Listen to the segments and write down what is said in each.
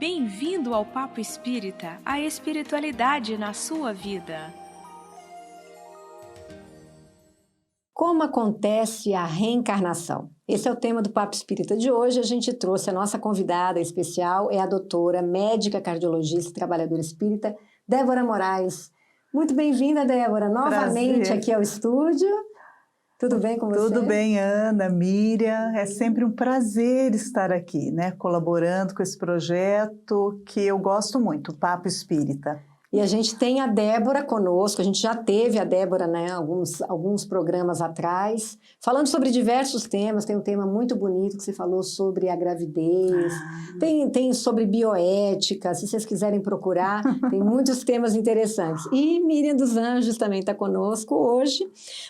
Bem-vindo ao Papo Espírita, a espiritualidade na sua vida. Como acontece a reencarnação? Esse é o tema do Papo Espírita de hoje. A gente trouxe a nossa convidada especial, é a doutora, médica, cardiologista e trabalhadora espírita, Débora Moraes. Muito bem-vinda, Débora, novamente Prazer. aqui ao estúdio. Tudo bem com você? Tudo bem, Ana, Miriam. É sempre um prazer estar aqui, né, colaborando com esse projeto que eu gosto muito, o Papo Espírita. E a gente tem a Débora conosco, a gente já teve a Débora, né, alguns programas atrás, falando sobre diversos temas. Tem um tema muito bonito que você falou sobre a gravidez, tem sobre bioética, se vocês quiserem procurar, tem muitos temas interessantes. E Miriam dos Anjos também está conosco hoje.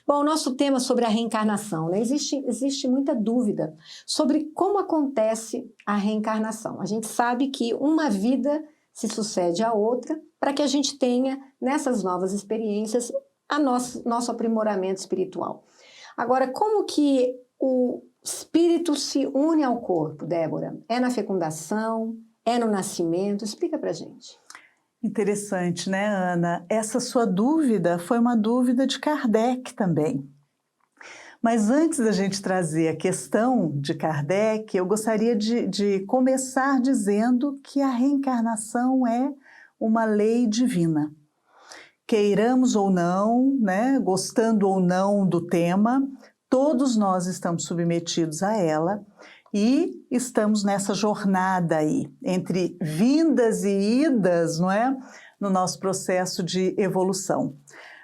Bom, o nosso tema sobre a reencarnação, né? Existe muita dúvida sobre como acontece a reencarnação. A gente sabe que uma vida se sucede à outra, para que a gente tenha, nessas novas experiências, nosso aprimoramento espiritual. Agora, como que o espírito se une ao corpo, Débora? É na fecundação? É no nascimento? Explica pra gente. Interessante, né, Ana? Essa sua dúvida foi uma dúvida de Kardec também. Mas antes da gente trazer a questão de Kardec, eu gostaria de começar dizendo que a reencarnação é uma lei divina. Queiramos ou não, né, gostando ou não do tema, todos nós estamos submetidos a ela e estamos nessa jornada aí, entre vindas e idas, não é? No nosso processo de evolução.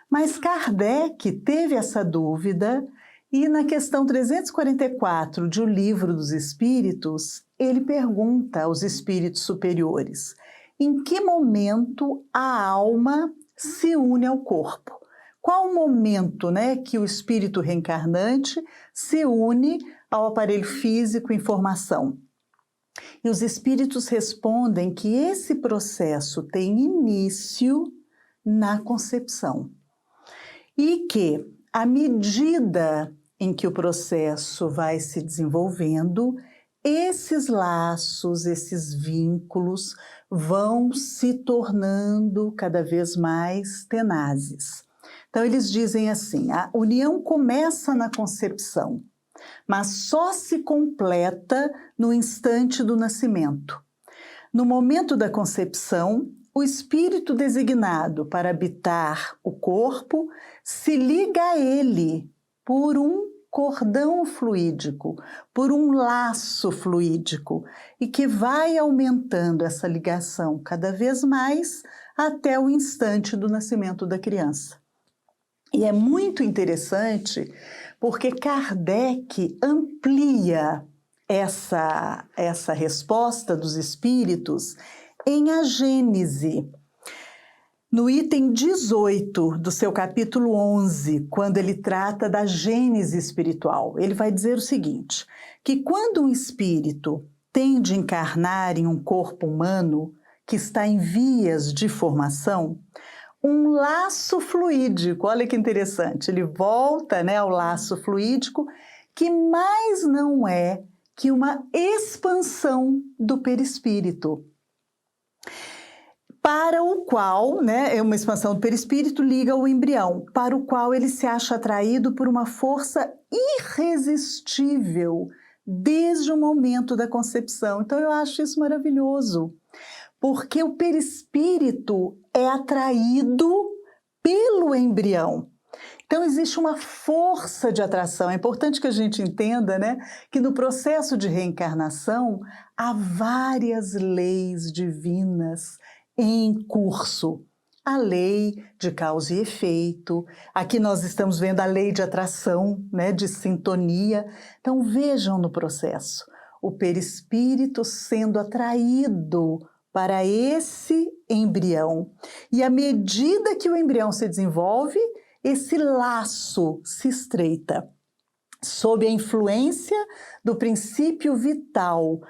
Mas Kardec teve essa dúvida e na questão 344 de O Livro dos Espíritos, ele pergunta aos espíritos superiores: em que momento a alma se une ao corpo? Qual o momento, né, que o espírito reencarnante se une ao aparelho físico em formação? E os espíritos respondem que esse processo tem início na concepção e que, à medida em que o processo vai se desenvolvendo, esses laços, esses vínculos vão se tornando cada vez mais tenazes. Então eles dizem assim: a união começa na concepção, mas só se completa no instante do nascimento. No momento da concepção, o espírito designado para habitar o corpo se liga a ele por um cordão fluídico, por um laço fluídico, e que vai aumentando essa ligação cada vez mais até o instante do nascimento da criança. E é muito interessante porque Kardec amplia essa resposta dos espíritos em A Gênese. No item 18 do seu capítulo 11, quando ele trata da gênese espiritual, ele vai dizer o seguinte, que quando um espírito tem de encarnar em um corpo humano que está em vias de formação, um laço fluídico, olha que interessante, ele volta, né, ao laço fluídico, que mais não é que uma expansão do perispírito, para o qual, né, uma expansão do perispírito liga o embrião, para o qual ele se acha atraído por uma força irresistível desde o momento da concepção. Então eu acho isso maravilhoso, porque o perispírito é atraído pelo embrião. Então existe uma força de atração. É importante que a gente entenda, né, que no processo de reencarnação há várias leis divinas em curso. A lei de causa e efeito, aqui nós estamos vendo a lei de atração, né, de sintonia. Então vejam no processo, o perispírito sendo atraído para esse embrião. E à medida que o embrião se desenvolve, esse laço se estreita, sob a influência do princípio vital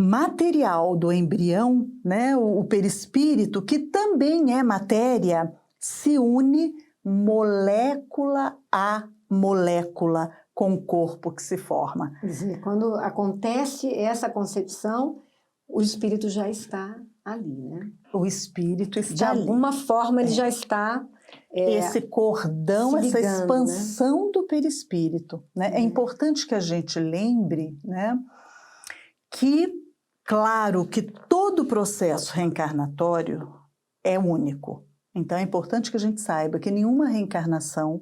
material do embrião, né, o perispírito, que também é matéria, se une molécula a molécula com o corpo que se forma. Quer dizer, quando acontece essa concepção, o espírito já está ali, né? O espírito está De ali. alguma forma ele já está... Esse cordão, se ligando, essa expansão do perispírito, né? É importante que a gente lembre, né, que, claro, que todo processo reencarnatório é único. Então é importante que a gente saiba que nenhuma reencarnação,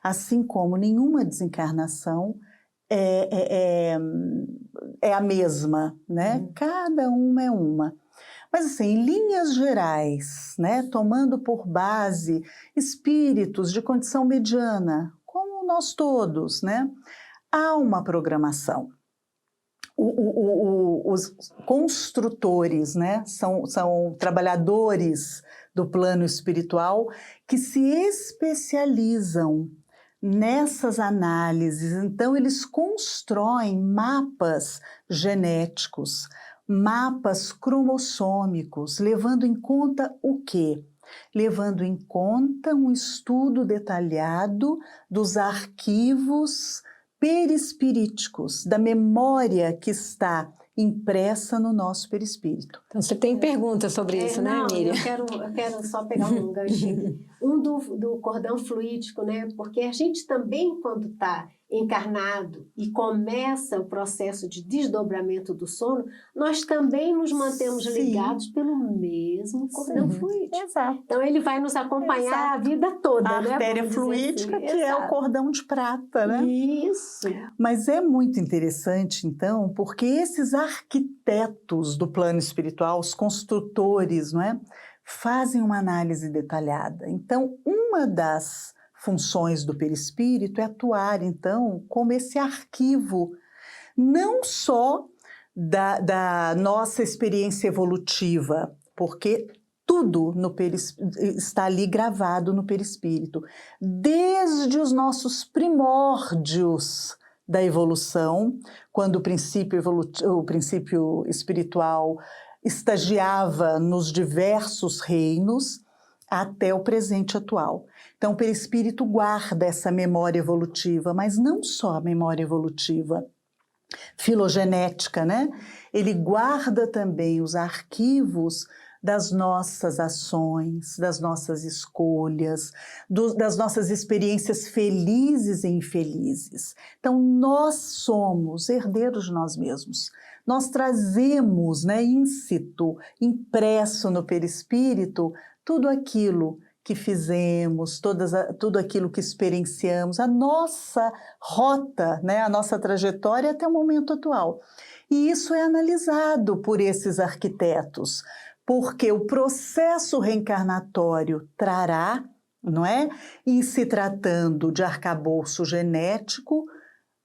assim como nenhuma desencarnação, é a mesma, né? Cada uma é uma. Mas assim, em linhas gerais, né, tomando por base espíritos de condição mediana, como nós todos, né, há uma programação. Os construtores, né, são trabalhadores do plano espiritual que se especializam nessas análises. Então, eles constroem mapas genéticos, mapas cromossômicos, levando em conta o quê? Levando em conta um estudo detalhado dos arquivos perispiríticos, da memória que está impressa no nosso perispírito. Então, você tem perguntas sobre isso, né, Miriam? Eu quero só pegar um ganchinho. Do cordão fluídico, né? Porque a gente também, quando está encarnado e começa o processo de desdobramento do sono, nós também nos mantemos ligados pelo mesmo cordão fluídico. Exato. Então, ele vai nos acompanhar a vida toda, a né? artéria Vamos dizer fluídica, assim. que é o cordão de prata, né? Isso. Mas é muito interessante, então, porque esses arquitetos do plano espiritual, os construtores, não é? Fazem uma análise detalhada. Então, uma das funções do perispírito é atuar, então, como esse arquivo, não só da nossa experiência evolutiva, porque tudo está ali gravado no perispírito, desde os nossos primórdios da evolução, quando o princípio espiritual estagiava nos diversos reinos, até o presente atual. Então, o perispírito guarda essa memória evolutiva, mas não só a memória evolutiva filogenética, né? Ele guarda também os arquivos das nossas ações, das nossas escolhas, das nossas experiências felizes e infelizes. Então, nós somos herdeiros de nós mesmos. Nós trazemos, né, íncito, impresso no perispírito, tudo aquilo que fizemos, tudo aquilo que experienciamos, a nossa rota, né, a nossa trajetória até o momento atual. E isso é analisado por esses arquitetos, porque o processo reencarnatório trará, não é? E se tratando de arcabouço genético,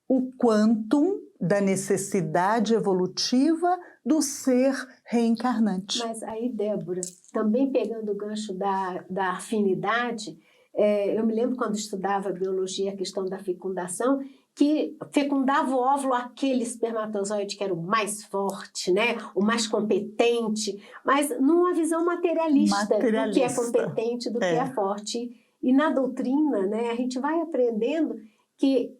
o quantum da necessidade evolutiva do ser reencarnante. Mas aí, Débora, também pegando o gancho da afinidade, eu me lembro quando estudava biologia, a questão da fecundação, que fecundava o óvulo aquele espermatozoide que era o mais forte, né? O mais competente, mas numa visão materialista. Do que é competente, do que é forte. E na doutrina, né, a gente vai aprendendo que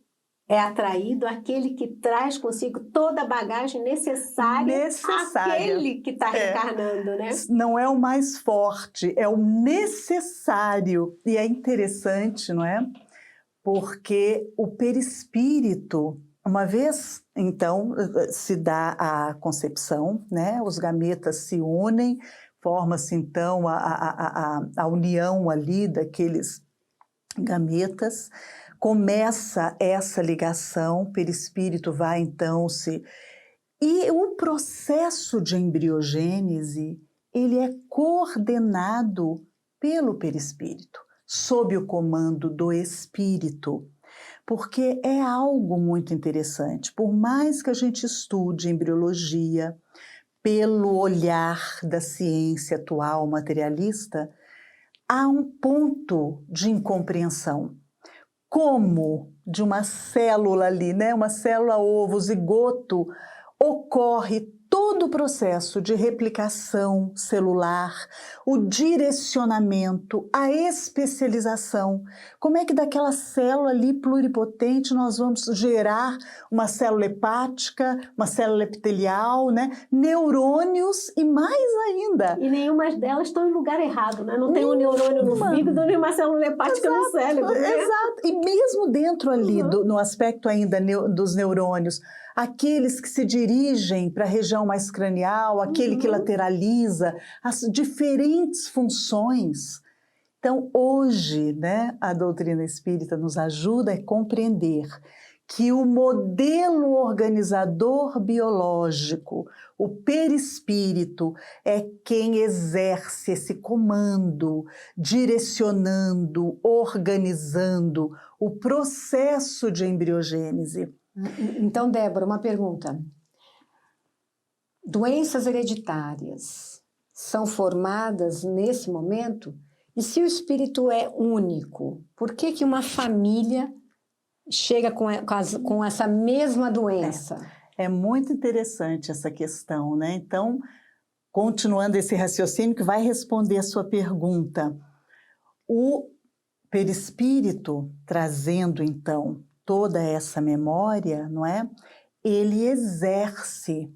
é atraído aquele que traz consigo toda a bagagem necessária. Àquele que está reencarnando, né? Não é o mais forte, é o necessário. E é interessante, não é? Porque o perispírito, uma vez, então, se dá a concepção, né? Os gametas se unem, forma-se, então, a união ali daqueles gametas, começa essa ligação, o perispírito vai, então, E o processo de embriogênese, ele é coordenado pelo perispírito, sob o comando do espírito, porque é algo muito interessante. Por mais que a gente estude embriologia pelo olhar da ciência atual materialista, há um ponto de incompreensão. Como de uma célula ali, né? Uma célula ovo, zigoto, ocorre todo todo o processo de replicação celular, o direcionamento, a especialização. Como é que daquela célula ali pluripotente nós vamos gerar uma célula hepática, uma célula epitelial, né? Neurônios e mais ainda. E nenhuma delas estão em lugar errado, né? Não tem um neurônio no fígado, nem uma célula hepática no cérebro. Né? Exato. E mesmo dentro ali, no aspecto ainda dos neurônios, aqueles que se dirigem para a região mais cranial, aquele que lateraliza, as diferentes funções. Então, hoje, né, a doutrina espírita nos ajuda a compreender que o modelo organizador biológico, o perispírito, é quem exerce esse comando, direcionando, organizando o processo de embriogênese. Então, Débora, uma pergunta. Doenças hereditárias são formadas nesse momento? E se o espírito é único, por que que uma família chega com essa mesma doença? É muito interessante essa questão, né? Então, continuando esse raciocínio que vai responder a sua pergunta, o perispírito, trazendo então toda essa memória, não é? Ele exerce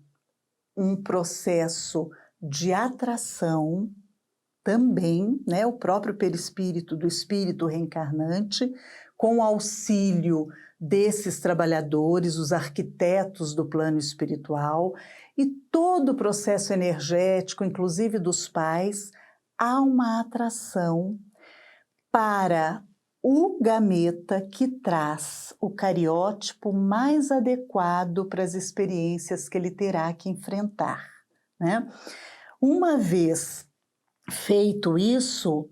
um processo de atração também, né? O próprio perispírito do espírito reencarnante, com o auxílio desses trabalhadores, os arquitetos do plano espiritual, e todo o processo energético, inclusive dos pais, há uma atração para o gameta que traz o cariótipo mais adequado para as experiências que ele terá que enfrentar, né? Uma vez feito isso,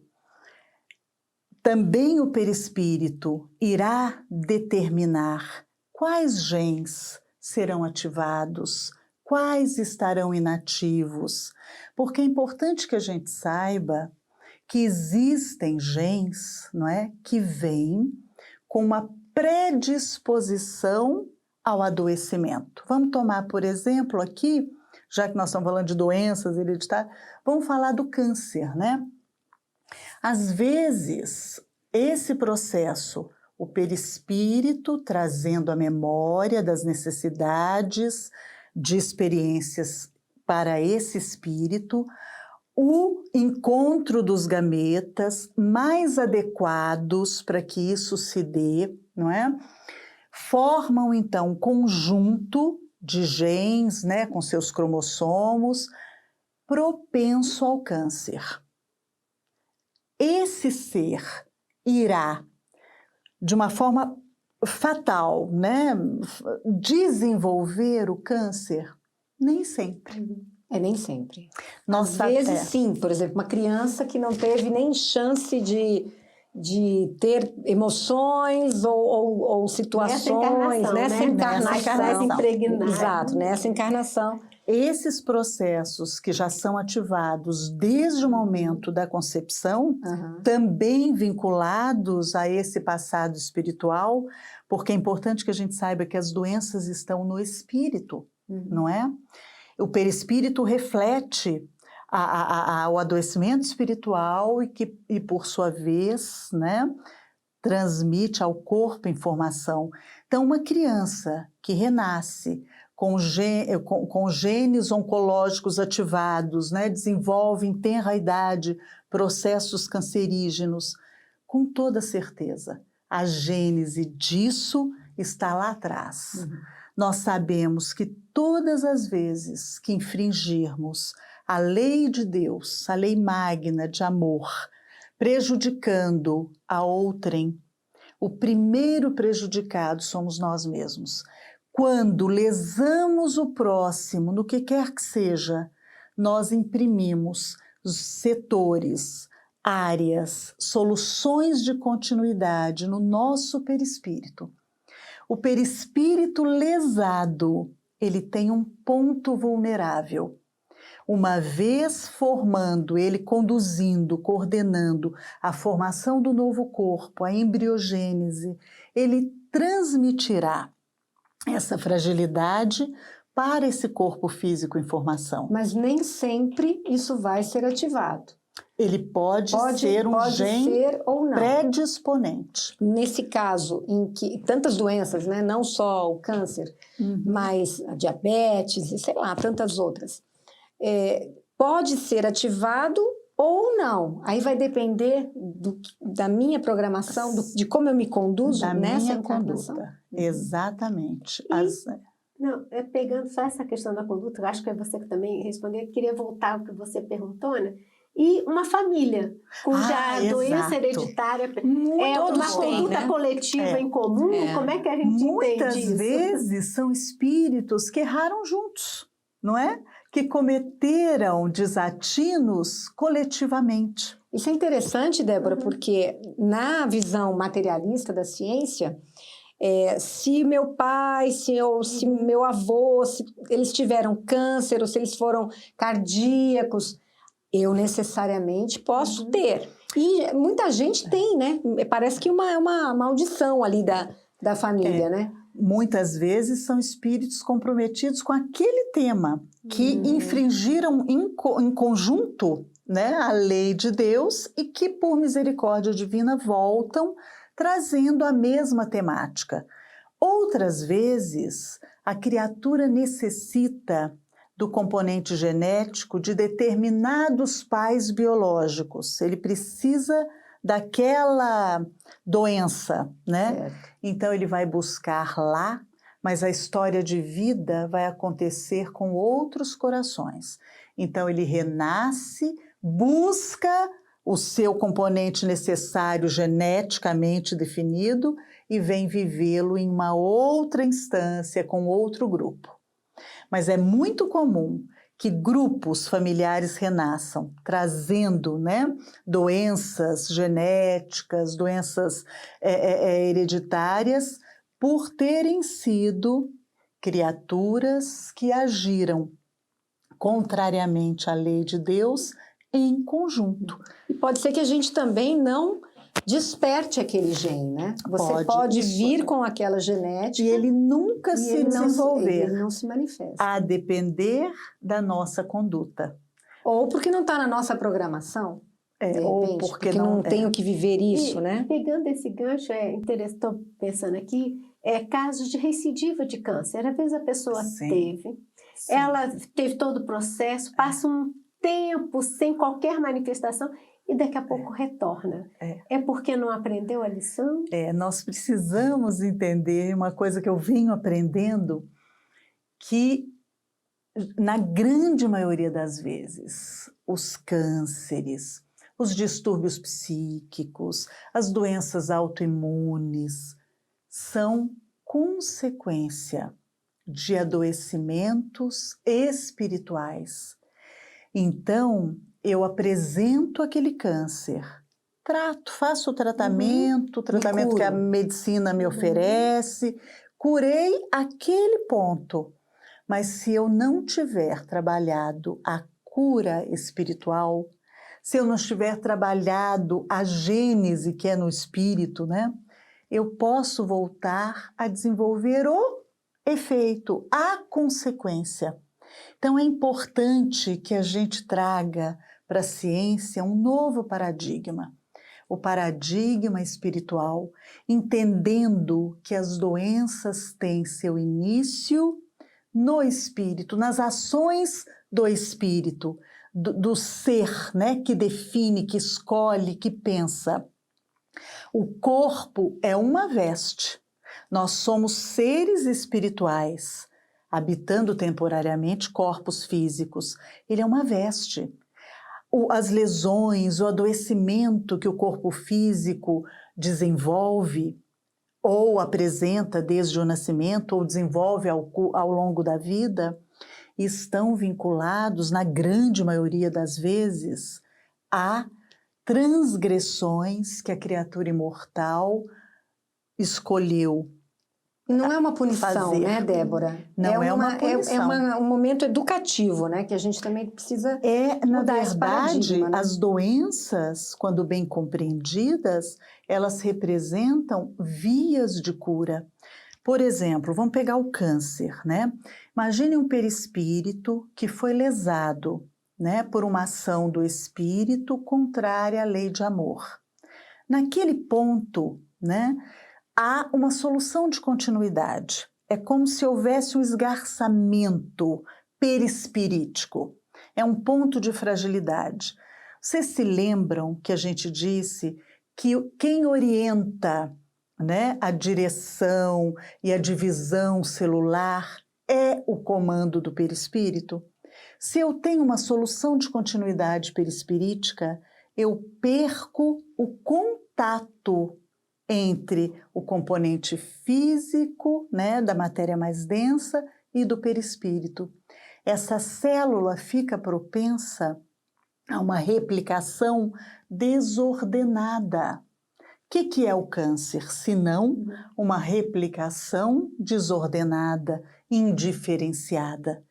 também o perispírito irá determinar quais genes serão ativados, quais estarão inativos, porque é importante que a gente saiba que existem genes, não é, que vêm com uma predisposição ao adoecimento. Vamos tomar, por exemplo, aqui, já que nós estamos falando de doenças hereditárias, vamos falar do câncer, né? Às vezes, esse processo, o perispírito trazendo a memória das necessidades de experiências para esse espírito, o encontro dos gametas mais adequados para que isso se dê, não é? Formam então um conjunto de genes, né, com seus cromossomos, propenso ao câncer. Esse ser irá, de uma forma fatal, né, desenvolver o câncer? Nem sempre. Nem sempre. Nossa, Às vezes, sim. Por exemplo, uma criança que não teve nem chance de ter emoções ou situações nessa encarnação. Impregnada. Exato, nessa encarnação. Esses processos que já são ativados desde o momento da concepção, também vinculados a esse passado espiritual, porque é importante que a gente saiba que as doenças estão no espírito, não é? O perispírito reflete o adoecimento espiritual e por sua vez, né, transmite ao corpo informação. Então, uma criança que renasce com genes oncológicos ativados, né, desenvolve em tenra idade processos cancerígenos, com toda certeza, a gênese disso está lá atrás. Nós sabemos que todas as vezes que infringirmos a lei de Deus, a lei magna de amor, prejudicando a outrem, o primeiro prejudicado somos nós mesmos. Quando lesamos o próximo, no que quer que seja, nós imprimimos setores, áreas, soluções de continuidade no nosso perispírito. O perispírito lesado, ele tem um ponto vulnerável. Uma vez formando, ele conduzindo, coordenando a formação do novo corpo, a embriogênese, ele transmitirá essa fragilidade para esse corpo físico em formação. Mas nem sempre isso vai ser ativado. Ele pode ser um gene ser ou não. predisponente. Nesse caso, em que tantas doenças, né, não só o câncer, mas a diabetes e sei lá, tantas outras, pode ser ativado ou não. Aí vai depender da minha programação, de como eu me conduzo Da nessa minha encarnação. conduta. Exatamente. Não, pegando só essa questão da conduta, eu acho que é você que também respondeu, eu queria voltar ao que você perguntou, né? E uma família cuja doença hereditária é uma conduta coletiva em comum, como é que a gente Muitas entende isso? vezes são espíritos que erraram juntos, não é? Que cometeram desatinos coletivamente. Isso é interessante, Débora, porque na visão materialista da ciência, se meu pai, se meu avô, se eles tiveram câncer ou se eles foram cardíacos, eu necessariamente posso ter. E muita gente tem, né? Parece que é uma maldição ali da família, né? Muitas vezes são espíritos comprometidos com aquele tema, que infringiram em conjunto, né, a lei de Deus e que, por misericórdia divina, voltam trazendo a mesma temática. Outras vezes, a criatura necessita do componente genético de determinados pais biológicos. Ele precisa daquela doença, né? Então ele vai buscar lá, mas a história de vida vai acontecer com outros corações. Então ele renasce, busca o seu componente necessário geneticamente definido e vem vivê-lo em uma outra instância, com outro grupo. Mas é muito comum que grupos familiares renasçam, trazendo, né, doenças genéticas, doenças hereditárias, por terem sido criaturas que agiram contrariamente à lei de Deus em conjunto. E pode ser que a gente também não desperte aquele gene, né? Você pode vir com aquela genética e ele nunca se desenvolver. Ele não se manifesta. A depender da nossa conduta. Ou porque não está na nossa programação. Ou porque não tenho que viver isso, né? Pegando esse gancho, estou pensando aqui, casos de recidiva de câncer. Às vezes a pessoa ela teve todo o processo, passa um tempo sem qualquer manifestação e daqui a pouco retorna. É porque não aprendeu a lição? Nós precisamos entender uma coisa que eu venho aprendendo, que na grande maioria das vezes, os cânceres, os distúrbios psíquicos, as doenças autoimunes, são consequência de adoecimentos espirituais. Então, eu apresento aquele câncer, faço o tratamento que a medicina me oferece, curei aquele ponto. Mas se eu não tiver trabalhado a cura espiritual, se eu não tiver trabalhado a gênese que é no espírito, né, eu posso voltar a desenvolver o efeito, a consequência. Então é importante que a gente traga para a ciência um novo paradigma, o paradigma espiritual, entendendo que as doenças têm seu início no espírito, nas ações do espírito, do ser, né, que define, que escolhe, que pensa. O corpo é uma veste. Nós somos seres espirituais, habitando temporariamente corpos físicos. Ele é uma veste. As lesões, o adoecimento que o corpo físico desenvolve ou apresenta desde o nascimento ou desenvolve ao longo da vida, estão vinculados, na grande maioria das vezes, a transgressões que a criatura imortal escolheu. E não é uma punição, né, Débora? Não é uma punição. É um momento educativo, né, que a gente também precisa na mudar esse verdade, paradigma, né? as doenças, quando bem compreendidas, elas representam vias de cura. Por exemplo, vamos pegar o câncer, né? Imagine um perispírito que foi lesado, né, por uma ação do espírito contrária à lei de amor. Naquele ponto, né, há uma solução de continuidade. É como se houvesse um esgarçamento perispirítico. É um ponto de fragilidade. Vocês se lembram que a gente disse que quem orienta, né, a direção e a divisão celular é o comando do perispírito? Se eu tenho uma solução de continuidade perispirítica, eu perco o contato entre o componente físico, né, da matéria mais densa e do perispírito. Essa célula fica propensa a uma replicação desordenada. O que é o câncer? Senão uma replicação desordenada, indiferenciada.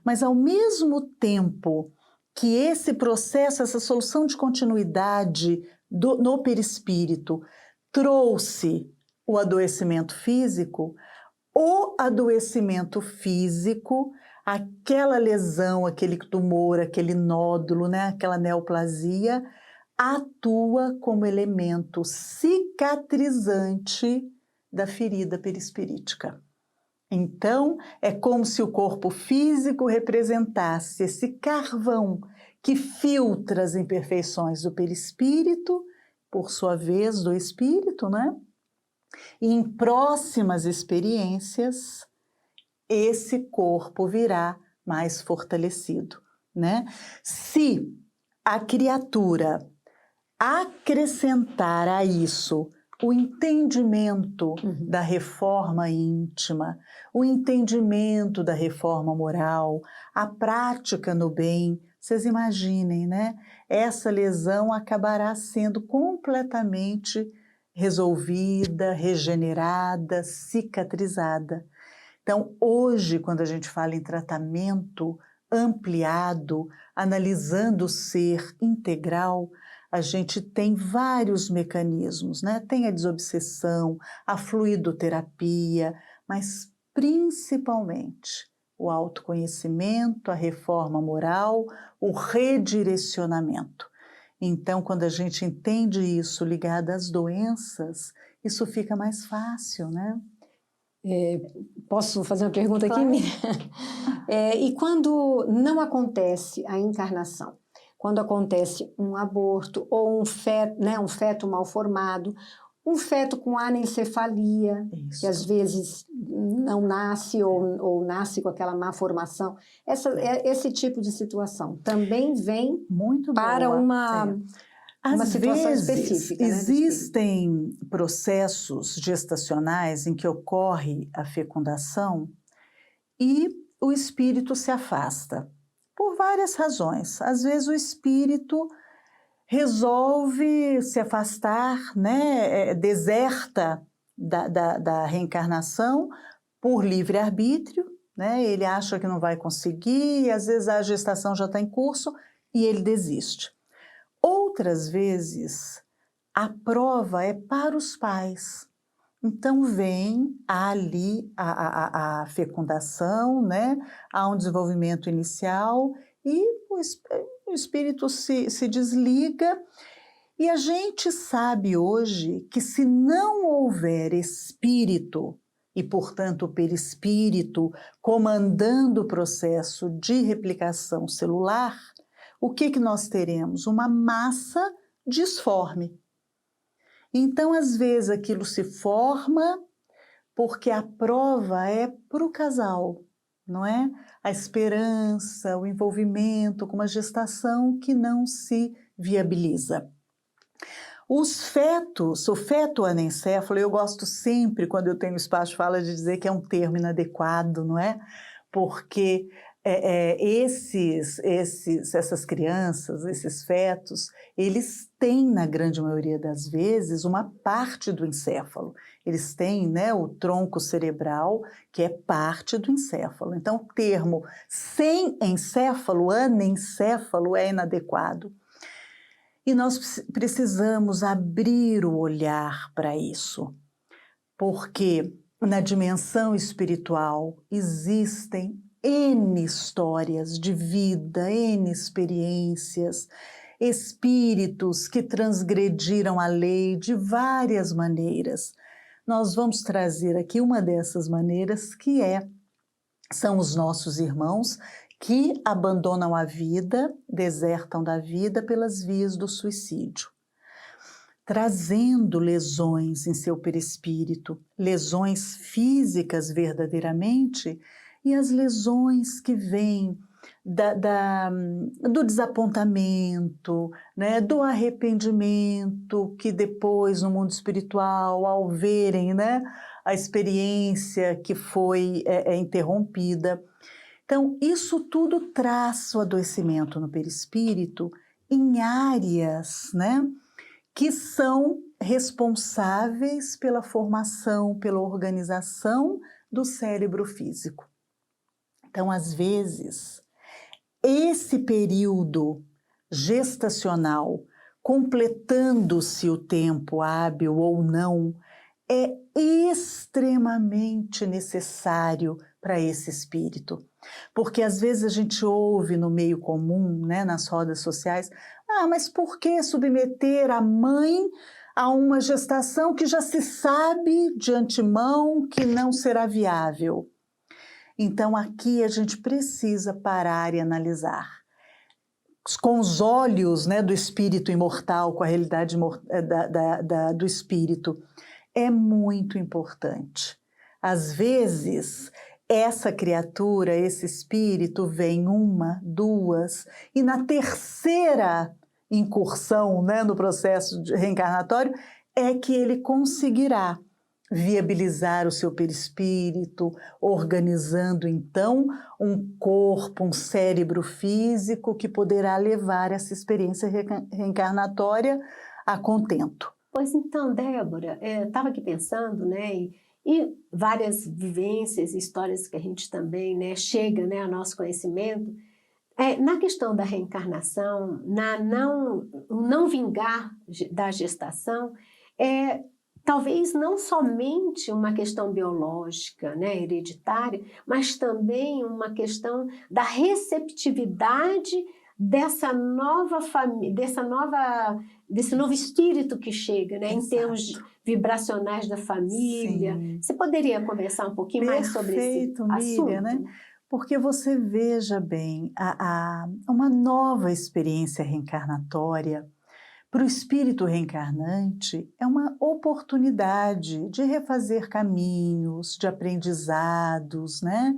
Mas ao mesmo tempo que esse processo, essa solução de continuidade no perispírito trouxe o adoecimento físico, aquela lesão, aquele tumor, aquele nódulo, né, aquela neoplasia, atua como elemento cicatrizante da ferida perispirítica. Então, é como se o corpo físico representasse esse carvão que filtra as imperfeições do perispírito, por sua vez do espírito, né? E em próximas experiências, esse corpo virá mais fortalecido, né? Se a criatura acrescentar a isso o entendimento da reforma íntima, o entendimento da reforma moral, a prática no bem, vocês imaginem, né? Essa lesão acabará sendo completamente resolvida, regenerada, cicatrizada. Então, hoje, quando a gente fala em tratamento ampliado, analisando o ser integral, a gente tem vários mecanismos, né? Tem a desobsessão, a fluidoterapia, mas principalmente o autoconhecimento, a reforma moral, o redirecionamento. Então, quando a gente entende isso ligado às doenças, isso fica mais fácil, né? Posso fazer uma pergunta aqui? Claro. E quando não acontece a encarnação? Quando acontece um aborto ou um feto mal formado, um feto com anencefalia, que às vezes não nasce ou nasce com aquela má formação, esse tipo de situação também vem muito para boa. uma situação específica. Existem processos gestacionais em que ocorre a fecundação e o espírito se afasta. Por várias razões. Às vezes o espírito resolve se afastar, né, deserta da reencarnação por livre-arbítrio, né, ele acha que não vai conseguir, e às vezes a gestação já está em curso e ele desiste. Outras vezes a prova é para os pais. Então vem ali a fecundação, né? Há um desenvolvimento inicial e o espírito se desliga. E a gente sabe hoje que se não houver espírito e, portanto, perispírito comandando o processo de replicação celular, o que nós teremos? Uma massa disforme. Então, às vezes, aquilo se forma porque a prova é para o casal, não é? A esperança, o envolvimento com uma gestação que não se viabiliza. Os fetos, o feto anencéfalo, eu gosto sempre, quando eu tenho espaço de fala, de dizer que é um termo inadequado, não é? Porque essas crianças, esses fetos, eles têm, na grande maioria das vezes, uma parte do encéfalo. Eles têm, né, o tronco cerebral, que é parte do encéfalo. Então, o termo sem encéfalo, anencéfalo, é inadequado. E nós precisamos abrir o olhar para isso, porque na dimensão espiritual existem N histórias de vida, N experiências, espíritos que transgrediram a lei de várias maneiras. Nós vamos trazer aqui uma dessas maneiras são os nossos irmãos que abandonam a vida, desertam da vida pelas vias do suicídio, trazendo lesões em seu perispírito, lesões físicas verdadeiramente, e as lesões que vêm do desapontamento, né, do arrependimento, que depois no mundo espiritual, ao verem, né, a experiência que foi interrompida. Então, isso tudo traz o adoecimento no perispírito em áreas, né, que são responsáveis pela formação, pela organização do cérebro físico. Então, às vezes, esse período gestacional, completando-se o tempo hábil ou não, é extremamente necessário para esse espírito. Porque às vezes a gente ouve no meio comum, né, nas rodas sociais, mas por que submeter a mãe a uma gestação que já se sabe de antemão que não será viável? Então aqui a gente precisa parar e analisar. Com os olhos, né, do espírito imortal, com a realidade do espírito, é muito importante. Às vezes, essa criatura, esse espírito, vem uma, duas, e na terceira incursão, né, no processo reencarnatório, é que ele conseguirá viabilizar o seu perispírito, organizando então um corpo, um cérebro físico que poderá levar essa experiência reencarnatória a contento. Pois então, Débora, estava aqui pensando, né, e várias vivências, histórias que a gente também, né, chega, né, ao nosso conhecimento, na questão da reencarnação, o não vingar da gestação, talvez não somente uma questão biológica, né, hereditária, mas também uma questão da receptividade dessa nova família, desse novo espírito que chega, né, em termos vibracionais da família. Sim. Você poderia conversar um pouquinho mais sobre esse assunto? Miriam, né? Porque você veja bem, uma nova experiência reencarnatória para o espírito reencarnante é uma oportunidade de refazer caminhos, de aprendizados, né?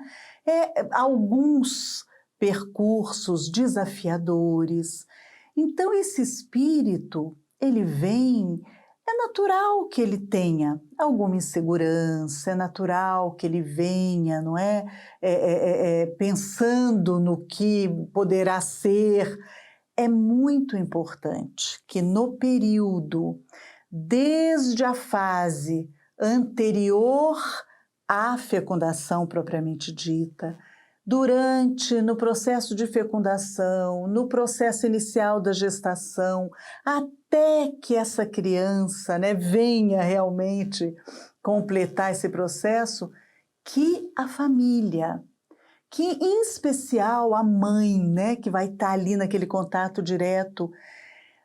Alguns percursos desafiadores. Então esse espírito, ele vem, é natural que ele tenha alguma insegurança, é natural que ele venha, não é? Pensando no que poderá ser. É muito importante que no período, desde a fase anterior à fecundação propriamente dita, no processo de fecundação, no processo inicial da gestação, até que essa criança, né, venha realmente completar esse processo, que a família, que em especial a mãe, né, que vai estar ali naquele contato direto,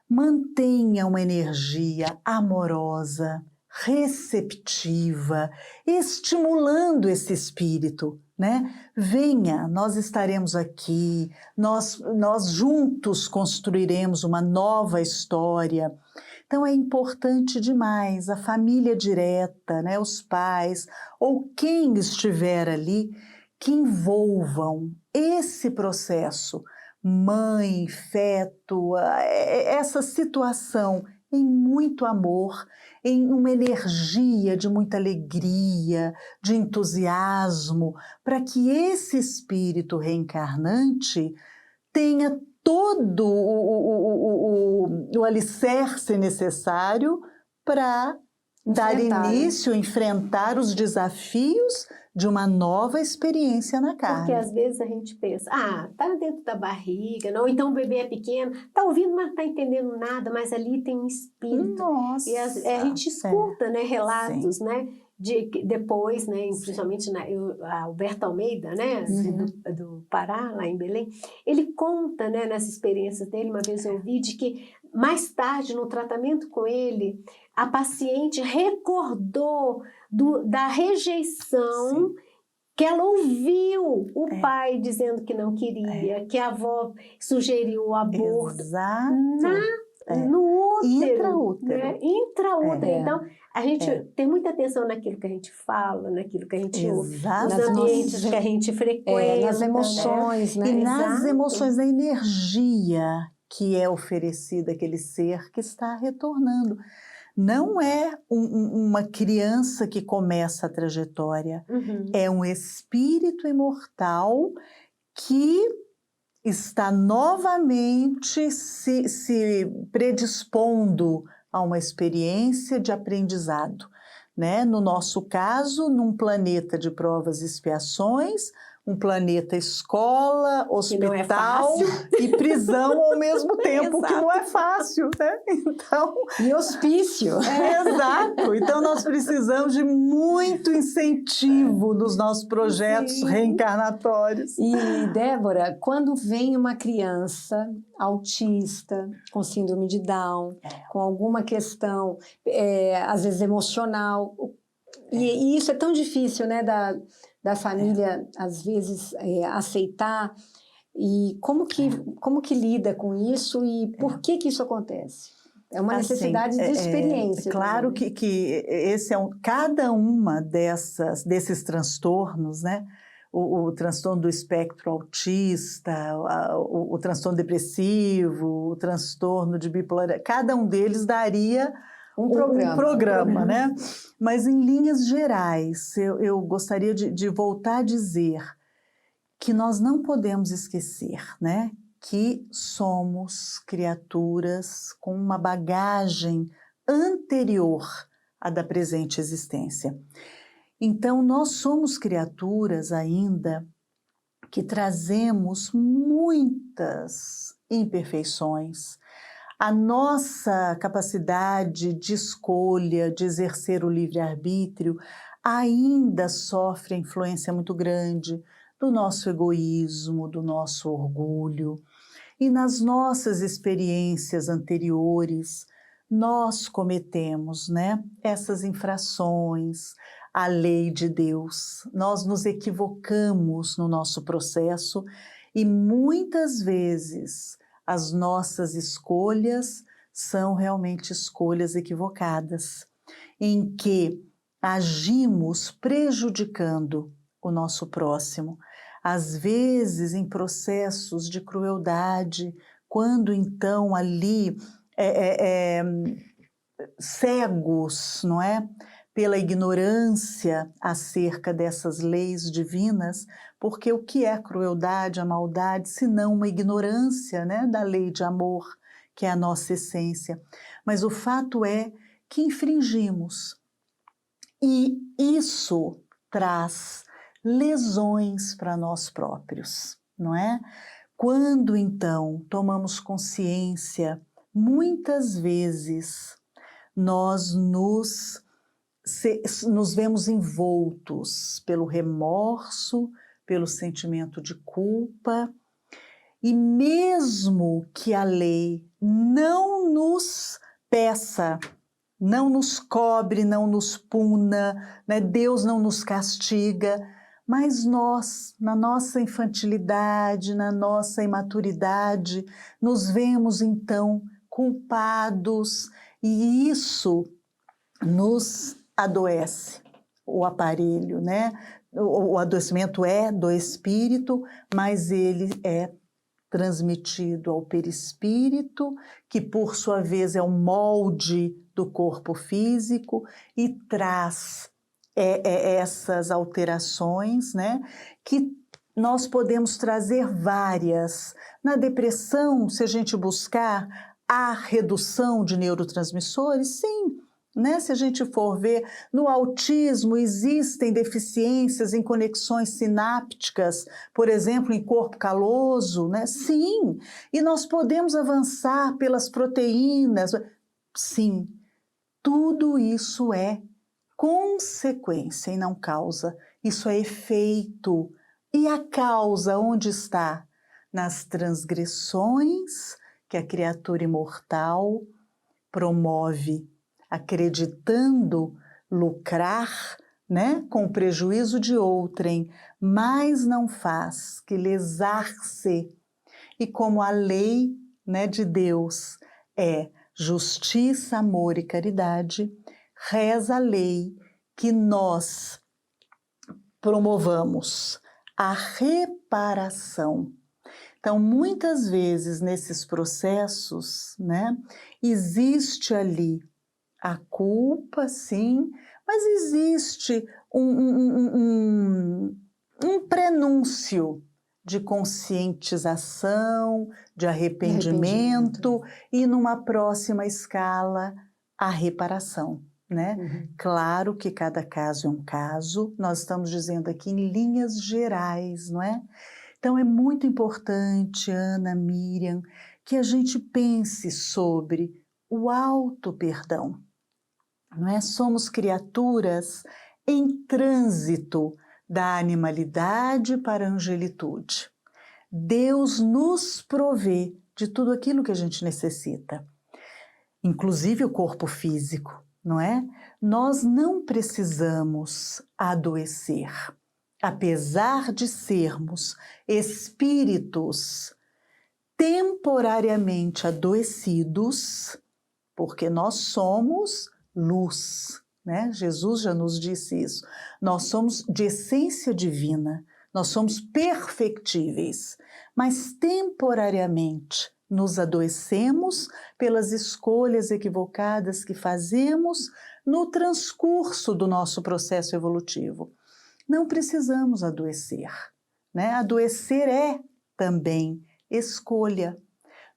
mantenha uma energia amorosa, receptiva, estimulando esse espírito, né? Venha, nós estaremos aqui, nós juntos construiremos uma nova história. Então é importante demais a família direta, né, os pais ou quem estiver ali, que envolvam esse processo, mãe, feto, essa situação em muito amor, em uma energia de muita alegria, de entusiasmo, para que esse espírito reencarnante tenha todo o alicerce necessário para dar início, enfrentar os desafios de uma nova experiência na carne. Porque às vezes a gente pensa, tá dentro da barriga, não, então o bebê é pequeno, tá ouvindo, mas não tá entendendo nada, mas ali tem um espírito. Nossa! E a gente escuta, né, relatos, né, depois, né, principalmente a Alberto Almeida, né, do Pará, lá em Belém, ele conta, né, nas experiências dele, uma vez eu ouvi, de que mais tarde, no tratamento com ele, a paciente recordou da rejeição. Sim. Que ela ouviu o pai dizendo que não queria, que a avó sugeriu o aborto. Exato. No útero. Intraútero. Né? Intraútero. Então, a gente tem muita atenção naquilo que a gente fala, naquilo que a gente ouve, nos ambientes que a gente frequenta. Nas emoções, né? E nas emoções, na energia que é oferecida àquele ser que está retornando. Não é uma criança que começa a trajetória, é um espírito imortal que está novamente se predispondo a uma experiência de aprendizado, né? No nosso caso, num planeta de provas e expiações, um planeta escola, hospital e prisão ao mesmo tempo, que não é fácil, né? Então, e hospício. Exato. Então, nós precisamos de muito incentivo nos nossos projetos reencarnatórios. E, Débora, quando vem uma criança autista, com síndrome de Down, com alguma questão, às vezes emocional, e isso é tão difícil, né, da família, às vezes, aceitar. E como que lida com isso e por que isso acontece? É uma necessidade de experiência. Claro que esse cada uma desses transtornos, né? O transtorno do espectro autista, o transtorno depressivo, o transtorno de bipolaridade, cada um deles daria um programa, né? Mas, em linhas gerais, eu gostaria de voltar a dizer que nós não podemos esquecer, né, que somos criaturas com uma bagagem anterior à da presente existência. Então, nós somos criaturas ainda que trazemos muitas imperfeições. A nossa capacidade de escolha, de exercer o livre-arbítrio, ainda sofre a influência muito grande do nosso egoísmo, do nosso orgulho. E nas nossas experiências anteriores, nós cometemos, né, essas infrações à lei de Deus. Nós nos equivocamos no nosso processo e muitas vezes as nossas escolhas são realmente escolhas equivocadas, em que agimos prejudicando o nosso próximo, às vezes em processos de crueldade, quando então ali cegos, não é? Pela ignorância acerca dessas leis divinas, porque o que é a crueldade, a maldade, senão uma ignorância, né, da lei de amor, que é a nossa essência. Mas o fato é que infringimos. E isso traz lesões para nós próprios, não é? Quando então tomamos consciência, muitas vezes nós nos vemos envoltos pelo remorso, pelo sentimento de culpa, e mesmo que a lei não nos peça, não nos cobre, não nos puna, né? Deus não nos castiga, mas nós, na nossa infantilidade, na nossa imaturidade, nos vemos então culpados, e isso nos adoece o aparelho, né? O adoecimento é do espírito, mas ele é transmitido ao perispírito, que por sua vez é o molde do corpo físico e traz essas alterações, né? Que nós podemos trazer várias. Na depressão, se a gente buscar a redução de neurotransmissores, sim. Né? Se a gente for ver, no autismo existem deficiências em conexões sinápticas, por exemplo, em corpo caloso, né? Sim. E nós podemos avançar pelas proteínas, sim. Tudo isso é consequência e não causa. Isso é efeito. E a causa onde está? Nas transgressões que a criatura imortal promove, acreditando lucrar, né, com o prejuízo de outrem, mas não faz que lesar-se. E como a lei, né, de Deus é justiça, amor e caridade, reza a lei que nós promovamos a reparação. Então, muitas vezes nesses processos, né, existe ali a culpa, sim, mas existe um prenúncio de conscientização, de arrependimento e numa próxima escala, a reparação, né? Claro que cada caso é um caso, nós estamos dizendo aqui em linhas gerais, não é? Então é muito importante, Ana, Miriam, que a gente pense sobre o auto-perdão, não é? Somos criaturas em trânsito da animalidade para a angelitude. Deus nos provê de tudo aquilo que a gente necessita, inclusive o corpo físico, não é? Nós não precisamos adoecer, apesar de sermos espíritos temporariamente adoecidos, porque nós somos luz, né? Jesus já nos disse isso. Nós somos de essência divina, nós somos perfectíveis, mas temporariamente nos adoecemos pelas escolhas equivocadas que fazemos no transcurso do nosso processo evolutivo. Não precisamos adoecer, né? Adoecer é também escolha.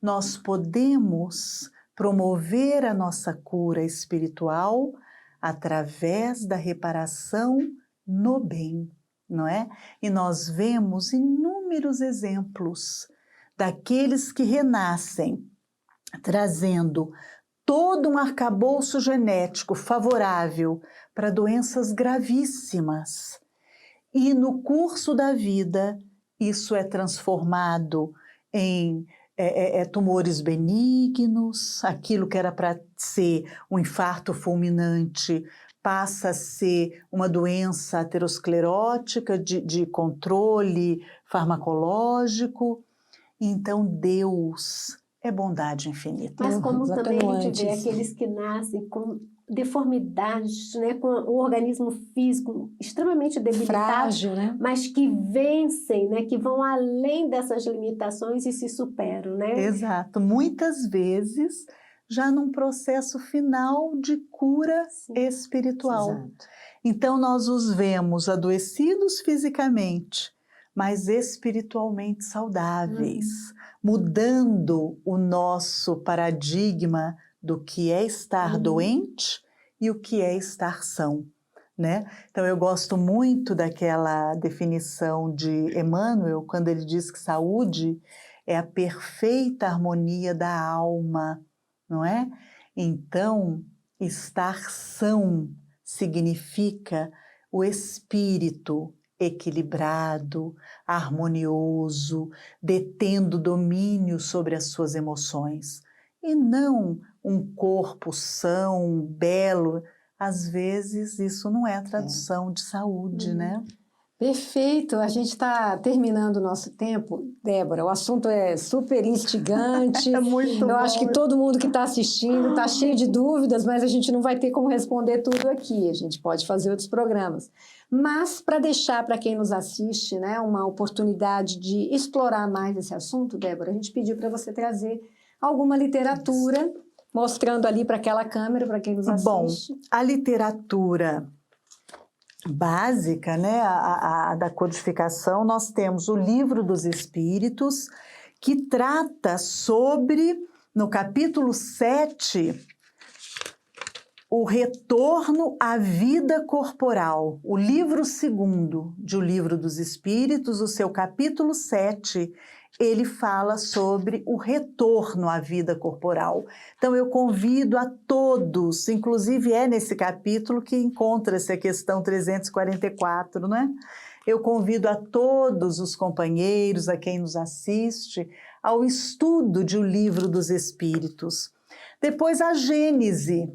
Nós podemos promover a nossa cura espiritual através da reparação no bem, não é? E nós vemos inúmeros exemplos daqueles que renascem, trazendo todo um arcabouço genético favorável para doenças gravíssimas. E no curso da vida, isso é transformado em tumores benignos, aquilo que era para ser um infarto fulminante passa a ser uma doença aterosclerótica de controle farmacológico. Então Deus é bondade infinita. Mas como também a gente vê aqueles que nascem com deformidades, né, com o organismo físico extremamente debilitado, frágil, né? mas que vencem, né, que vão além dessas limitações e se superam, né? Exato. Muitas vezes já num processo final de cura espiritual. Exato. Então nós os vemos adoecidos fisicamente, mas espiritualmente saudáveis, mudando o nosso paradigma do que é estar doente e o que é estar são, né? Então eu gosto muito daquela definição de Emmanuel, quando ele diz que saúde é a perfeita harmonia da alma, não é? Então, estar são significa o espírito equilibrado, harmonioso, detendo domínio sobre as suas emoções, e não um corpo são, belo. Às vezes isso não é a tradução de saúde, né? Perfeito, a gente está terminando o nosso tempo. Débora, o assunto é super instigante. É muito Eu acho que todo mundo que está assistindo está cheio de dúvidas, mas a gente não vai ter como responder tudo aqui. A gente pode fazer outros programas. Mas para deixar para quem nos assiste, né, uma oportunidade de explorar mais esse assunto, Débora, a gente pediu para você trazer alguma literatura, mostrando ali para aquela câmera, para quem nos assiste. Bom, a literatura básica, né, a da codificação, nós temos o Livro dos Espíritos, que trata sobre, no capítulo 7, o retorno à vida corporal. O livro 2º de O Livro dos Espíritos, o seu capítulo 7, ele fala sobre o retorno à vida corporal. Então eu convido a todos, inclusive é nesse capítulo que encontra-se a questão 344, né? Eu convido a todos os companheiros, a quem nos assiste, ao estudo de O Livro dos Espíritos. Depois a Gênese,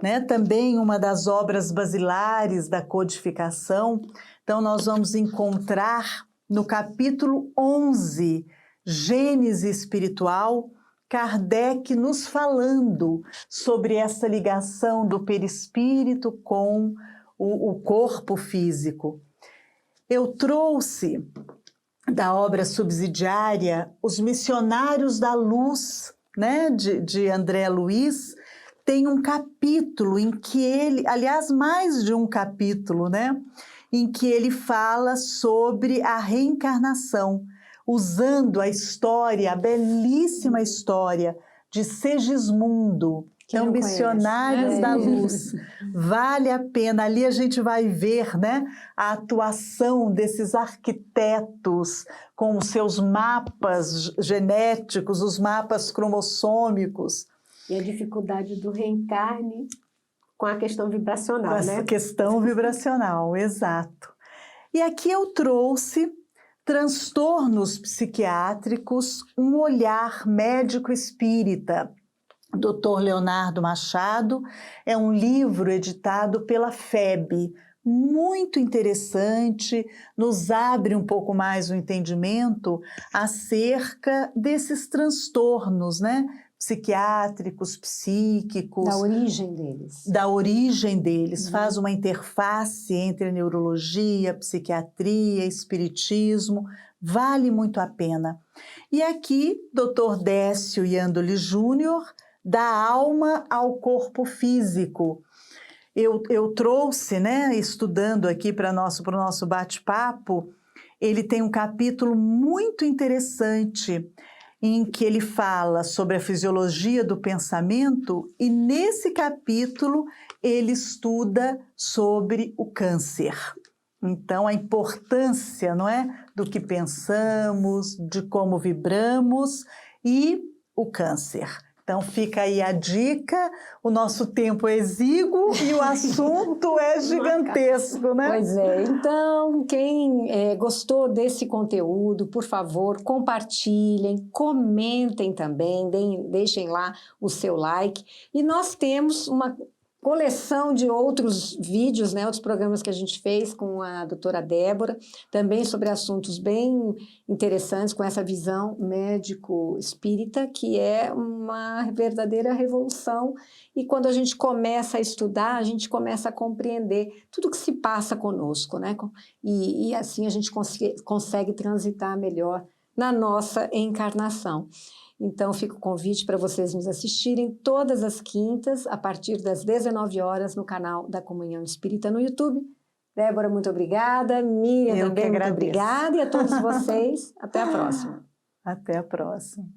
né? Também uma das obras basilares da codificação. Então nós vamos encontrar no capítulo 11, Gênese Espiritual, Kardec nos falando sobre essa ligação do perispírito com o corpo físico. Eu trouxe da obra subsidiária Os Missionários da Luz, né, de André Luiz. Tem um capítulo em que ele, aliás, mais de um capítulo, né, em que ele fala sobre a reencarnação, usando a história, a belíssima história de Segismundo, que é um Missionários da Luz. Vale a pena, ali a gente vai ver, né, a atuação desses arquitetos com os seus mapas genéticos, os mapas cromossômicos. E a dificuldade do reencarne com a questão vibracional, com né? A questão vibracional, exato. E aqui eu trouxe Transtornos Psiquiátricos, um olhar médico-espírita, Dr. Leonardo Machado. É um livro editado pela FEB, muito interessante, nos abre um pouco mais o entendimento acerca desses transtornos, né? Psiquiátricos, psíquicos. Da origem deles. Da origem deles. Faz uma interface entre a neurologia, psiquiatria, espiritismo. Vale muito a pena. E aqui, Dr. Décio Iandoli Júnior, da alma ao corpo físico. Eu trouxe, né, estudando aqui para o nosso bate-papo, ele tem um capítulo muito interessante em que ele fala sobre a fisiologia do pensamento e nesse capítulo ele estuda sobre o câncer. Então a importância, não é, do que pensamos, de como vibramos e o câncer. Então fica aí a dica, o nosso tempo é exíguo e o assunto é gigantesco, né? Pois é, então quem gostou desse conteúdo, por favor, compartilhem, comentem também, deixem lá o seu like. E nós temos uma coleção de outros vídeos, né, outros programas que a gente fez com a doutora Débora, também sobre assuntos bem interessantes, com essa visão médico-espírita, que é uma verdadeira revolução. E quando a gente começa a estudar, a gente começa a compreender tudo que se passa conosco, né? E assim a gente consegue transitar melhor na nossa encarnação. Então, fica o convite para vocês nos assistirem todas as quintas, a partir das 19 horas, no canal da Comunhão Espírita no YouTube. Débora, muito obrigada. Miriam também, muito obrigada. E a todos vocês, até a próxima. Até a próxima.